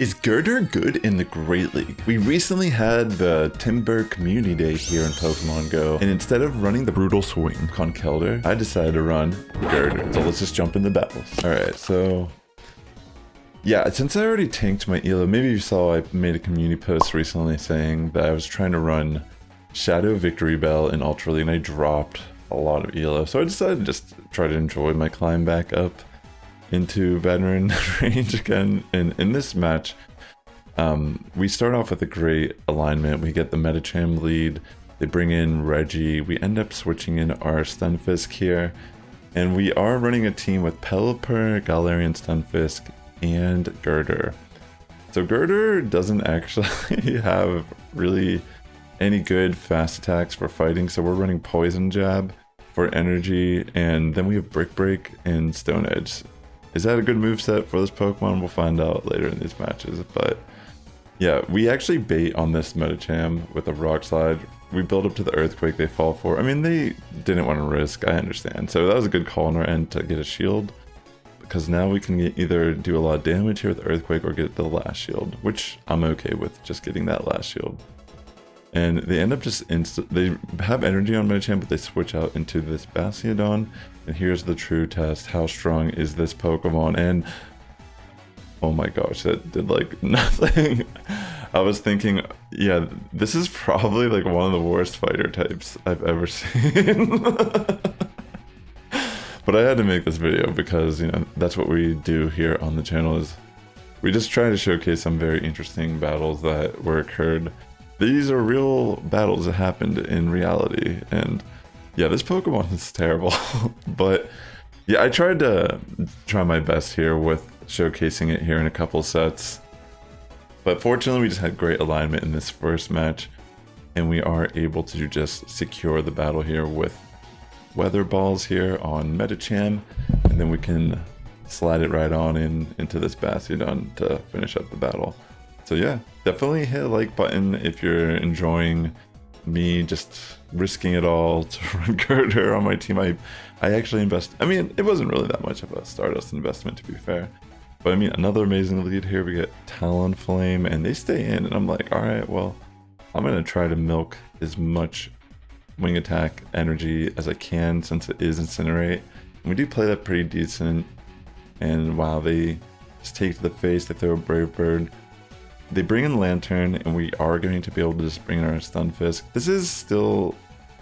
Is Gurdurr good in the Great League? We recently had the Timburr Community Day here in Pokemon GO, and instead of running the brutal swing Conkeldurr, I decided to run Gurdurr. So let's just jump into battles. Alright, so yeah, since I already tanked my Elo, maybe you saw I made a community post recently saying that I was trying to run Shadow Victory Bell in Ultra League, and I dropped a lot of Elo. So I decided to just try to enjoy my climb back up into veteran range again. And in this match, we start off with a great alignment. We get the Medicham lead, they bring in Reggie, we end up switching in our Stunfisk here, and we are running a team with Pelipper, Galarian Stunfisk, and Gurdurr. So Gurdurr doesn't actually have really any good fast attacks for fighting, so we're running Poison Jab for energy, and then we have Brick Break and Stone Edge. Is that a good moveset for this Pokemon? We'll find out later in these matches. But yeah, we actually bait on this Medicham with a Rock Slide. We build up to the Earthquake they fall for. I mean, they didn't want to risk, I understand. So that was a good call on our end to get a shield, because now we can either do a lot of damage here with Earthquake or get the last shield, which I'm okay with just getting that last shield. And they end up just they have energy on Medicham, but they switch out into this Bastiodon. And here's the true test. How strong is this Pokemon? And oh my gosh, that did like nothing. I was thinking, yeah, this is probably like one of the worst fighter types I've ever seen. But I had to make this video because, you know, that's what we do here on the channel, is we just try to showcase some very interesting battles that were occurred. These are real battles that happened in reality, and yeah, this Pokemon is terrible. But yeah, I tried to try my best here with showcasing it here in a couple sets. But fortunately, we just had great alignment in this first match, and we are able to just secure the battle here with Weather Balls here on Medicham, and then we can slide it right on into this Bastiodon to finish up the battle. So yeah, definitely hit a like button if you're enjoying me just risking it all to run Gurdurr on my team. I actually I mean, it wasn't really that much of a Stardust investment, to be fair. But I mean, another amazing lead here. We get Talonflame, and they stay in, and I'm like, alright, well, I'm going to try to milk as much wing attack energy as I can, since it is Incinerate. And we do play that pretty decent. And wow, they just take to the face, they throw a Brave Bird. They bring in Lantern, and we are going to be able to just bring in our Stunfisk. This is still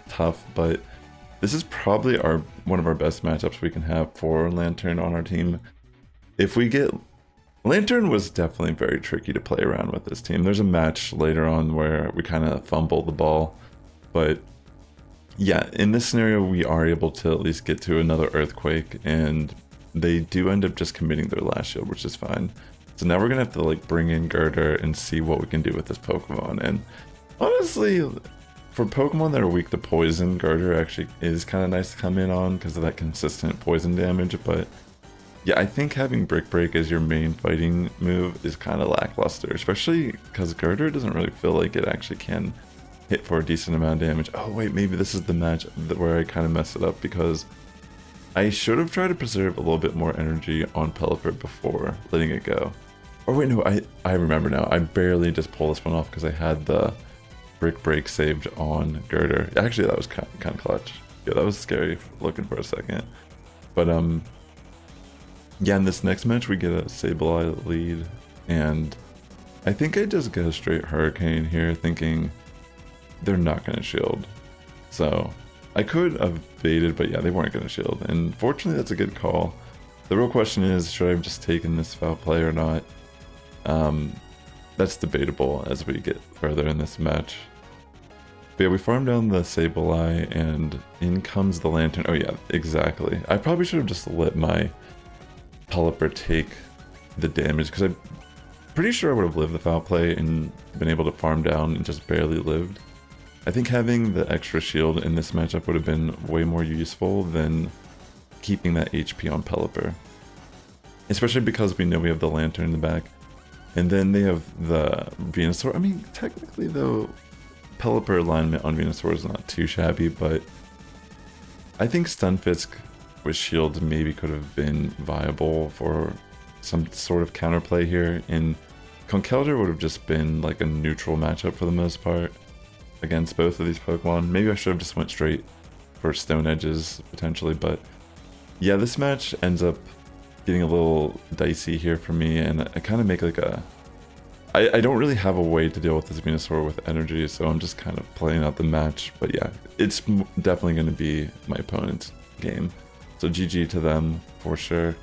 tough, but this is probably one of our best matchups we can have for Lantern on our team. If we get... Lantern was definitely very tricky to play around with this team. There's a match later on where we kind of fumble the ball, but yeah, in this scenario we are able to at least get to another Earthquake, and they do end up just committing their last shield, which is fine. So now we're gonna have to like bring in Gurdurr and see what we can do with this Pokemon. And honestly, for Pokemon that are weak to poison, Gurdurr actually is kind of nice to come in on because of that consistent poison damage. But yeah, I think having Brick Break as your main fighting move is kind of lackluster, especially because Gurdurr doesn't really feel like it actually can hit for a decent amount of damage. Oh wait, maybe this is the match where I kind of messed it up, because I should have tried to preserve a little bit more energy on Pelipper before letting it go. Oh wait, no, I remember now. I barely just pulled this one off because I had the Brick Break saved on Gurdurr. Actually, that was kind of clutch. Yeah, that was scary looking for a second. But yeah, in this next match we get a Sableye lead, and I think I just get a straight Hurricane here, thinking they're not going to shield. So I could have baited, but yeah, they weren't going to shield, and fortunately that's a good call. The real question is, should I have just taken this foul play or not? That's debatable as we get further in this match. But yeah, we farm down the Sableye, and in comes the Lantern. Oh yeah, exactly. I probably should have just let my Pelipper take the damage, because I'm pretty sure I would have lived the foul play and been able to farm down and just barely lived. I think having the extra shield in this matchup would have been way more useful than keeping that HP on Pelipper. Especially because we know we have the Lantern in the back. And then they have the Venusaur. I mean, technically though, Pelipper alignment on Venusaur is not too shabby, but I think Stunfisk with shields maybe could have been viable for some sort of counterplay here. And Conkeldurr would have just been like a neutral matchup for the most part against both of these Pokemon. Maybe I should have just went straight for Stone Edges potentially, but yeah, this match ends up getting a little dicey here for me, and I kind of make like a... I don't really have a way to deal with this Venusaur with energy, so I'm just kind of playing out the match. But yeah, it's definitely going to be my opponent's game. So GG to them for sure.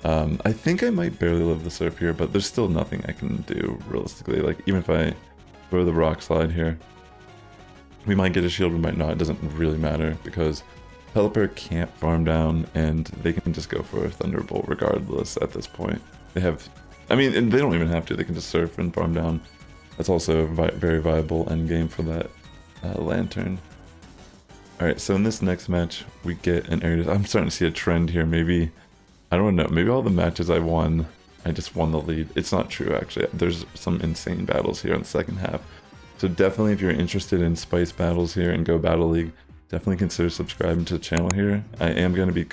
I think I might barely live the surf here, but there's still nothing I can do realistically. Like, even if I throw the rock slide here, we might get a shield, we might not. It doesn't really matter because Pelipper can't farm down, and they can just go for a Thunderbolt regardless at this point. They have... I mean, and they don't even have to. They can just surf and farm down. That's also a very viable endgame for that Lantern. Alright, so in this next match, we get an area... I'm starting to see a trend here. Maybe... I don't know. Maybe all the matches I won, I just won the lead. It's not true, actually. There's some insane battles here in the second half. So definitely, if you're interested in Spice battles here and Go Battle League, definitely consider subscribing to the channel here. I am going to be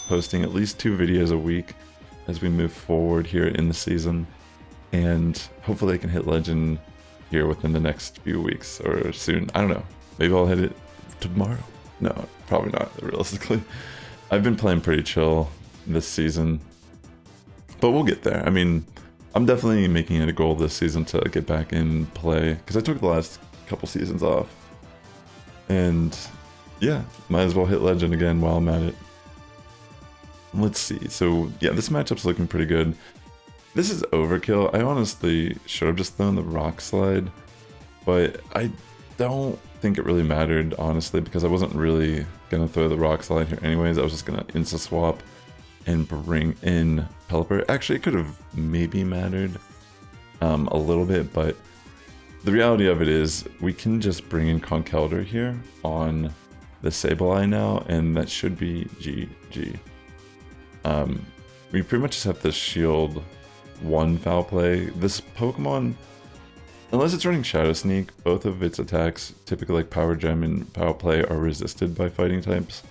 posting at least 2 videos a week as we move forward here in the season, and hopefully I can hit Legend here within the next few weeks or soon. I don't know. Maybe I'll hit it tomorrow. No, probably not, realistically. I've been playing pretty chill this season, but we'll get there. I mean, I'm definitely making it a goal this season to get back in play, because I took the last couple seasons off. And yeah, might as well hit Legend again while I'm at it. Let's see. So yeah, this matchup's looking pretty good. This is overkill. I honestly should have just thrown the rock slide, but I don't think it really mattered, honestly, because I wasn't really gonna throw the rock slide here anyways. I was just gonna insta swap and bring in Pelipper. Actually, it could have maybe mattered a little bit, but the reality of it is we can just bring in Conkeldurr here on the Sableye now, and that should be GG. We pretty much just have to shield one foul play. This Pokemon, unless it's running Shadow Sneak, both of its attacks, typically like Power Gem and Foul Play, are resisted by fighting types.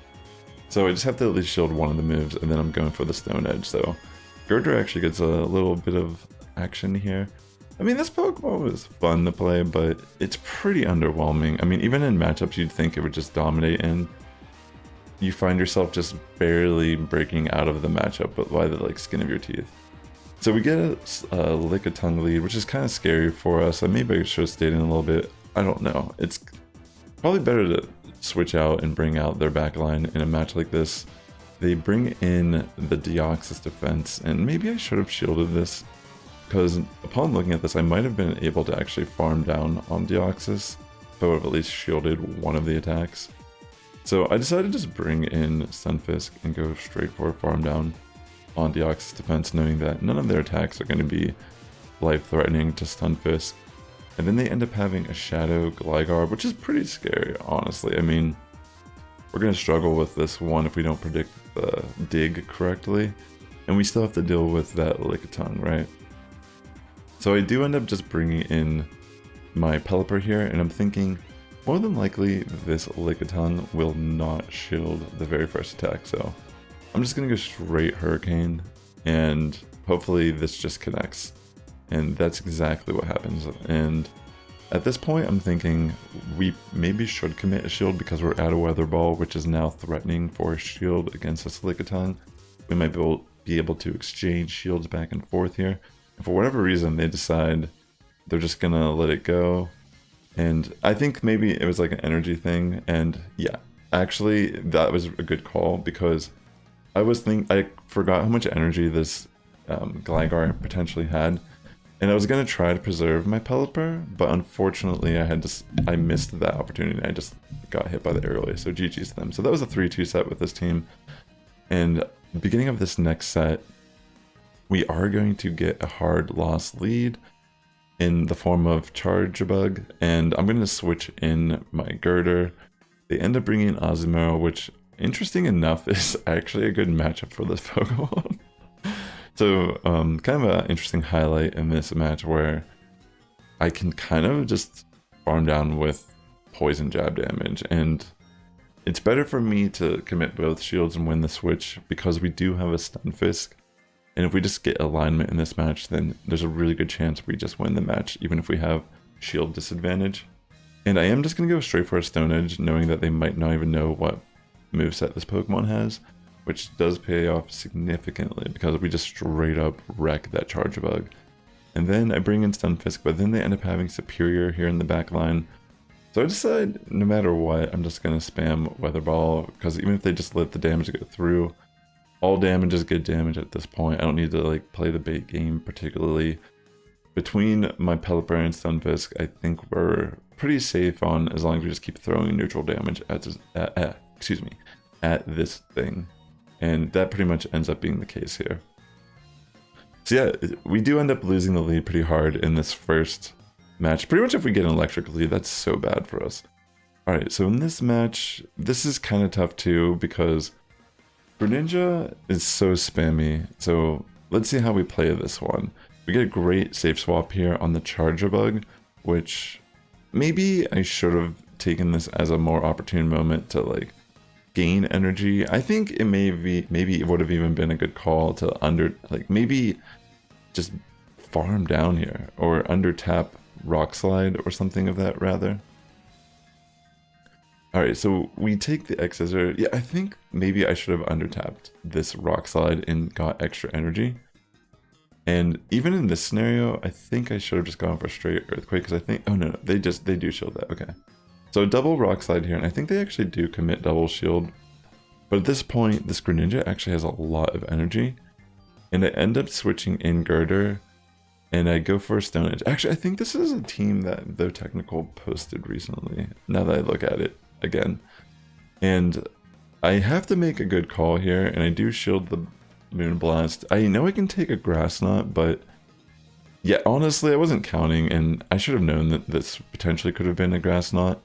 So I just have to at least shield one of the moves, and then I'm going for the Stone Edge. So Gurdurr actually gets a little bit of action here. I mean, this Pokemon was fun to play, but it's pretty underwhelming. I mean, even in matchups you'd think it would just dominate in, you find yourself just barely breaking out of the matchup, but by the skin of your teeth. So we get a Lick-a-Tongue lead, which is kind of scary for us. Maybe I should have stayed in a little bit. I don't know. It's probably better to switch out and bring out their backline in a match like this. They bring in the Deoxys defense, and maybe I should have shielded this, because upon looking at this, I might have been able to actually farm down on Deoxys, if I would have at least shielded one of the attacks. So I decided to just bring in Stunfisk and go straight for a farm down on Deoxys defense, knowing that none of their attacks are going to be life-threatening to Stunfisk. And then they end up having a Shadow Gligar, which is pretty scary, honestly. I mean, we're going to struggle with this one if we don't predict the dig correctly. And we still have to deal with that Lick-a-Tongue, right? So I do end up just bringing in my Pelipper here, and I'm thinking, more than likely, this Lick-a-Tongue will not shield the very first attack, so I'm just going to go straight Hurricane, and hopefully this just connects. And that's exactly what happens. And at this point, I'm thinking we maybe should commit a shield because we're at a Weather Ball, which is now threatening for a shield against this Lick-a-Tongue. We might be able to exchange shields back and forth here. And for whatever reason, they decide they're just going to let it go. And I think maybe it was like an energy thing, and yeah, actually that was a good call, because I forgot how much energy this Gligar potentially had, and I was gonna try to preserve my Pelipper, but unfortunately I missed that opportunity. I just got hit by the Aerial, so GG's to them. So that was a 3-2 set with this team, and the beginning of this next set, we are going to get a hard loss lead in the form of Charjabug, and I'm going to switch in my Gurdurr. They end up bringing in Azumarill, which, interesting enough, is actually a good matchup for this Pokemon. So, kind of an interesting highlight in this match where I can kind of just farm down with Poison Jab damage, and it's better for me to commit both shields and win the switch, because we do have a Stunfisk And if we just get alignment in this match, then there's a really good chance we just win the match, even if we have shield disadvantage. And I am just going to go straight for a Stone Edge, knowing that they might not even know what moveset this Pokemon has, which does pay off significantly because we just straight up wreck that Charjabug. And then I bring in Stunfisk, but then they end up having Superior here in the back line. So I decide, no matter what, I'm just going to spam Weather Ball, because even if they just let the damage go through, all damage is good damage at this point. I don't need to like play the bait game particularly. Between my Pelipper and Stunfisk, I think we're pretty safe on as long as we just keep throwing neutral damage at this thing. And that pretty much ends up being the case here. So yeah, we do end up losing the lead pretty hard in this first match. Pretty much if we get an electric lead, that's so bad for us. Alright, so in this match, this is kind of tough too because Greninja is so spammy. So let's see how we play this one. We get a great safe swap here on the Charjabug, which maybe I should have taken this as a more opportune moment to like gain energy. I think it maybe it would have even been a good call to maybe just farm down here or under tap Rock Slide or something of that rather. Alright, so we take the X-Scissor. Yeah, I think maybe I should have under tapped this Rock Slide and got extra energy. And even in this scenario, I think I should have just gone for straight Earthquake because I think, oh no, they do shield that, okay. So double Rock Slide here, and I think they actually do commit double shield. But at this point, this Greninja actually has a lot of energy. And I end up switching in Gurdurr, and I go for a Stone Edge. Actually, I think this is a team that The Technical posted recently, now that I look at it again. And I have to make a good call here, and I do shield the Moonblast. I know I can take a Grass Knot, but yeah, honestly, I wasn't counting, and I should have known that this potentially could have been a Grass Knot.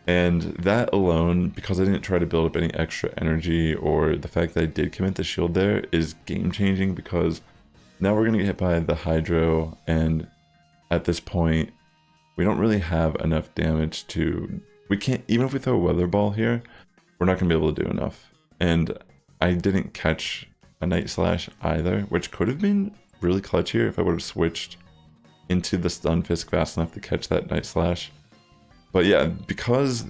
And that alone, because I didn't try to build up any extra energy, or the fact that I did commit the shield there, is game-changing because now we're going to get hit by the Hydro, and at this point, we don't really have enough damage to... We can't, even if we throw a Weather Ball here, we're not going to be able to do enough. And I didn't catch a Night Slash either, which could have been really clutch here if I would have switched into the Stunfisk fast enough to catch that Night Slash. But yeah, because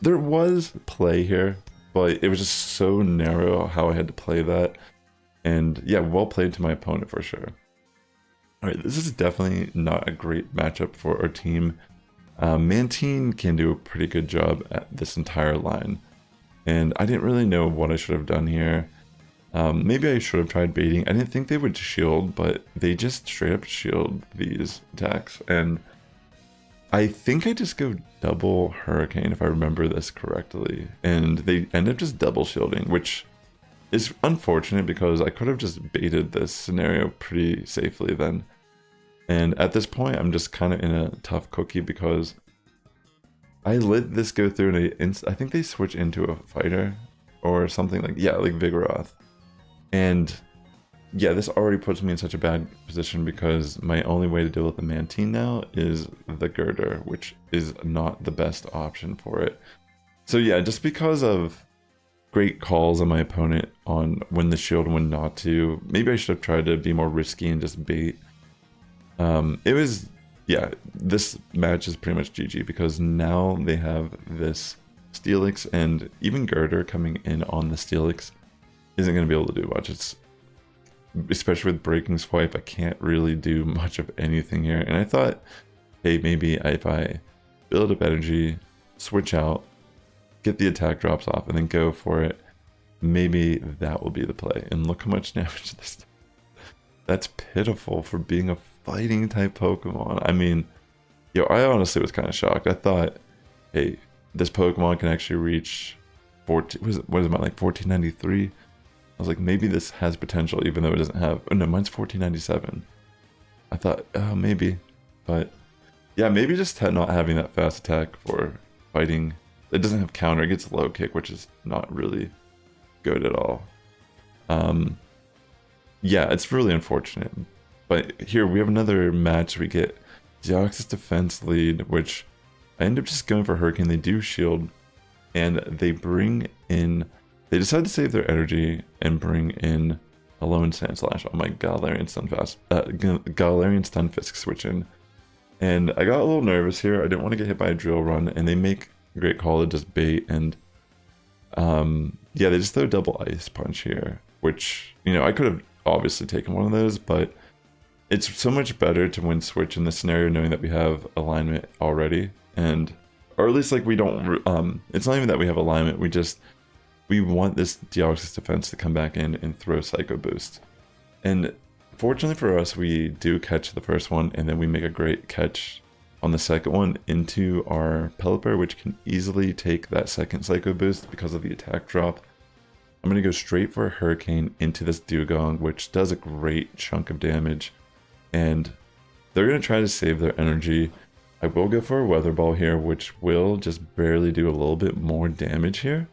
there was play here, but it was just so narrow how I had to play that. And yeah, well played to my opponent for sure. Alright, this is definitely not a great matchup for our team. Mantine can do a pretty good job at this entire line. And I didn't really know what I should have done here. Maybe I should have tried baiting. I didn't think they would shield, but they just straight up shield these attacks. And I think I just go double Hurricane if I remember this correctly. And they end up just double shielding, which is unfortunate because I could have just baited this scenario pretty safely then. And at this point, I'm just kind of in a tough cookie because I let this go through and I think they switch into a fighter or something like, yeah, like Vigoroth. And yeah, this already puts me in such a bad position because my only way to deal with the Mantine now is the Gurdurr, which is not the best option for it. So yeah, just because of great calls on my opponent on when to shield and when not to, maybe I should have tried to be more risky and just bait. Yeah, this match is pretty much GG because now they have this Steelix, and even Gurdurr coming in on the Steelix isn't going to be able to do much. It's especially with Breaking Swipe, I can't really do much of anything here. And I thought, hey, maybe if I build up energy, switch out, get the attack drops off, and then go for it, maybe that will be the play. And look how much damage this does. That's pitiful for being a fighting type Pokemon. I mean, yo, I honestly was kind of shocked. I thought, hey, this Pokemon can actually reach 14, what is it, like 1493? I was like, maybe this has potential even though it doesn't have, oh no, mine's 1497. I thought, oh, maybe. But yeah, maybe just not having that fast attack for fighting. It doesn't have counter, it gets low kick, which is not really good at all. Yeah, it's really unfortunate. But here we have another match. We get Deoxys defense lead, which I end up just going for Hurricane. They do shield, and they bring in, they decide to save their energy and bring in Alone Sandslash. Oh my Galarian Stunfisk. Galarian Stunfisk switch in. And I got a little nervous here. I didn't want to get hit by a drill run, and they make Great Call just bait, and yeah, they just throw double ice punch here, which, you know, I could have obviously taken one of those, but it's so much better to win switch in this scenario knowing that we have alignment already, and or at least like we don't it's not even that we have alignment, we want this Deoxys defense to come back in and throw Psycho Boost. And fortunately for us, we do catch the first one, and then we make a great catch on the second one into our Pelipper, which can easily take that second Psycho Boost because of the attack drop. I'm going to go straight for a Hurricane into this Dugong, which does a great chunk of damage. And they're going to try to save their energy. I will go for a Weather Ball here, which will just barely do a little bit more damage here.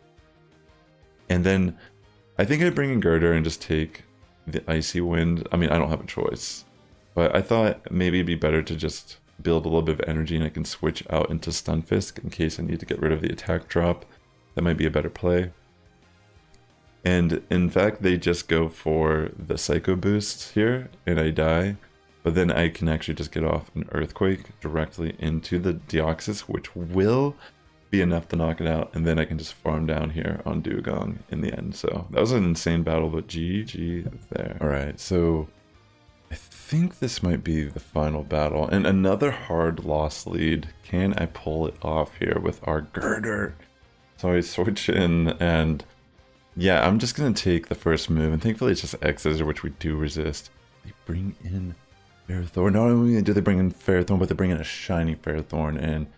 And then I think I bring in Gurdurr and just take the Icy Wind. I mean, I don't have a choice, but I thought maybe it'd be better to just build a little bit of energy and I can switch out into Stunfisk in case I need to get rid of the attack drop. That might be a better play. And in fact, they just go for the Psycho Boost here and I die, but then I can actually just get off an Earthquake directly into the Deoxys, which will be enough to knock it out, and then I can just farm down here on Dugong in the end. So that was an insane battle, but GG there. All right, so I think this might be the final battle, and another hard loss lead. Can I pull it off here with our Gurdurr? So I switch in, and yeah, I'm just gonna take the first move, and thankfully it's just X-Scissor, which we do resist. They bring in Ferrothorn. Not only do they bring in Ferrothorn, but they bring in a shiny Ferrothorn, and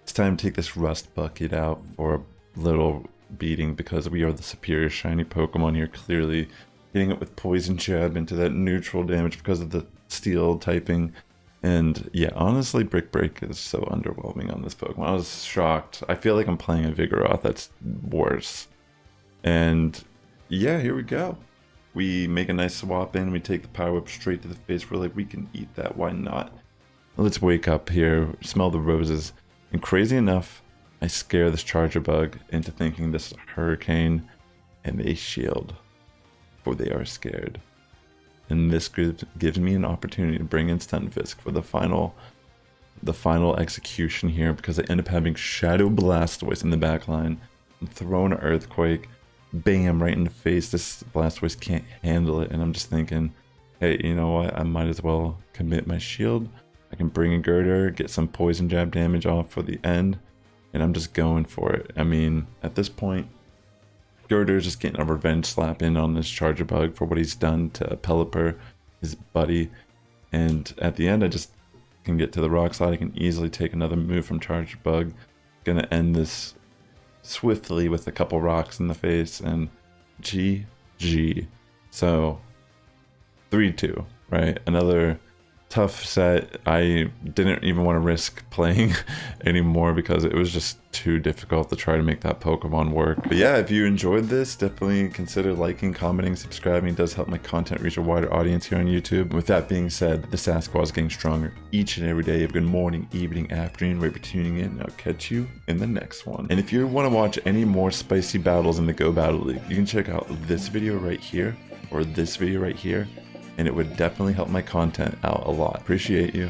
it's time to take this Rust Bucket out for a little beating because we are the superior shiny Pokemon here, clearly hitting it with Poison Jab into that neutral damage because of the steel typing. And yeah, honestly, Brick Break is so underwhelming on this Pokemon. I was shocked. I feel like I'm playing a Vigoroth that's worse. And yeah, here we go. We make a nice swap in, we take the Power Whip straight to the face. We're like, we can eat that, why not? Let's wake up here, smell the roses. And crazy enough, I scare this Charjabug into thinking this is a Hurricane, and they shield, for they are scared. And this gives me an opportunity to bring in Stunfisk for the final execution here, because I end up having Shadow Blastoise in the back line. I'm throwing an Earthquake, bam, right in the face. This Blastoise can't handle it, and I'm just thinking, hey, you know what, I might as well commit my shield. I can bring in Gurdurr, get some Poison Jab damage off for the end, and I'm just going for it. I mean, at this point, Gurdurr is just getting a revenge slap in on this Charjabug for what he's done to Pelipper, his buddy, and at the end I just can get to the Rock Slide. I can easily take another move from Charjabug. Gonna end this swiftly with a couple rocks in the face, and GG. So 3-2, right? Another tough set. I didn't even want to risk playing anymore because it was just too difficult to try to make that Pokemon work. But yeah, if you enjoyed this, definitely consider liking, commenting, subscribing. It does help my content reach a wider audience here on YouTube. With that being said, the Sass Squad is getting stronger each and every day. Have a good morning, evening, afternoon, right for tuning in. I'll catch you in the next one. And if you want to watch any more spicy battles in the Go Battle League, you can check out this video right here or this video right here, and it would definitely help my content out a lot. Appreciate you.